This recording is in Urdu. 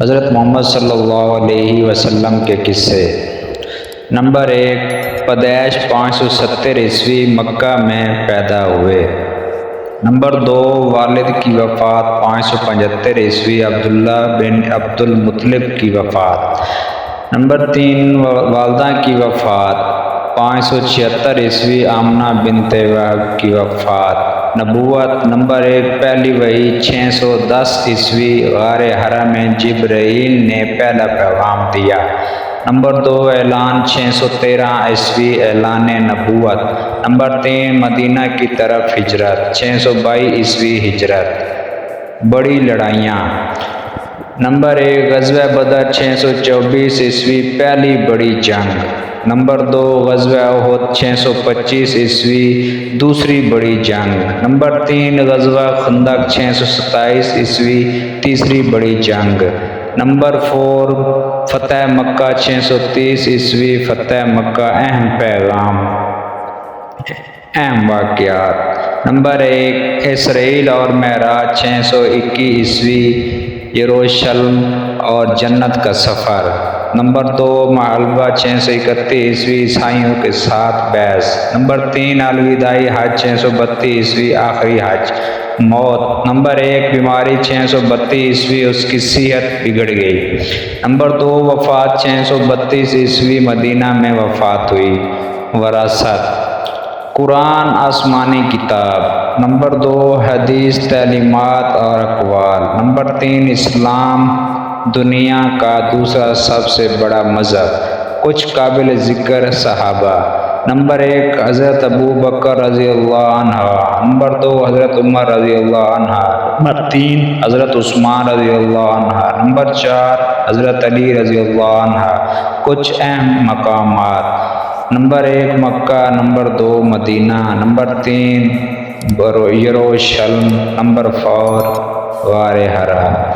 حضرت محمد صلی اللہ علیہ وسلم کے قصے۔ نمبر 1، پیدائش 570 عیسوی مکہ میں پیدا ہوئے۔ نمبر 2، والد کی وفات 575 عیسوی عبداللہ بن عبد المطلب کی وفات۔ نمبر 3، والدہ کی وفات 576 عیسوی آمنہ بنت وہب کی وفات۔ نبوت۔ نمبر 1، پہلی وحی 610 عیسوی غار حرا میں جبرائیل نے پہلا پیغام دیا۔ نمبر 2، اعلان 613 عیسوی اعلان نبوت۔ نمبر 3، مدینہ کی طرف ہجرت 622 عیسوی ہجرت۔ بڑی لڑائیاں۔ نمبر 1، غزوہ بدر 624 عیسوی پہلی بڑی جنگ۔ نمبر 2، غزوہ احد 625 عیسوی دوسری بڑی جنگ۔ نمبر 3، غزوہ خندق 627 عیسوی تیسری بڑی جنگ۔ نمبر 4، فتح مکہ 630 عیسوی فتح مکہ اہم پیغام، اہم واقعات۔ نمبر 1، اسرائیل اور معراج 621 عیسوی یروشلم اور جنت کا سفر۔ نمبر 2، محلبہ 631 عیسوی عیسائیوں کے ساتھ بعث۔ نمبر 3، الوداعی حج 632 عیسوی آخری حج، موت۔ نمبر 1، بیماری 632 عیسوی اس کی صحت بگڑ گئی۔ نمبر 2، وفات 632 عیسوی مدینہ میں وفات ہوئی۔ وراثت۔ قرآن آسمانی کتاب۔ نمبر 2، حدیث تعلیمات اور اقوال۔ نمبر 3، اسلام دنیا کا دوسرا سب سے بڑا مذہب، کچھ قابل ذکر صحابہ۔ نمبر 1، حضرت ابو بکر رضی اللہ عنہ۔ نمبر 2، حضرت عمر رضی اللہ عنہ۔ نمبر 3، حضرت عثمان رضی اللہ عنہ۔ نمبر 4، حضرت علی رضی اللہ عنہ۔ کچھ اہم مقامات۔ نمبر 1، مکہ۔ نمبر 2، مدینہ۔ نمبر 3، یروشلم۔ نمبر 4، غار حرا۔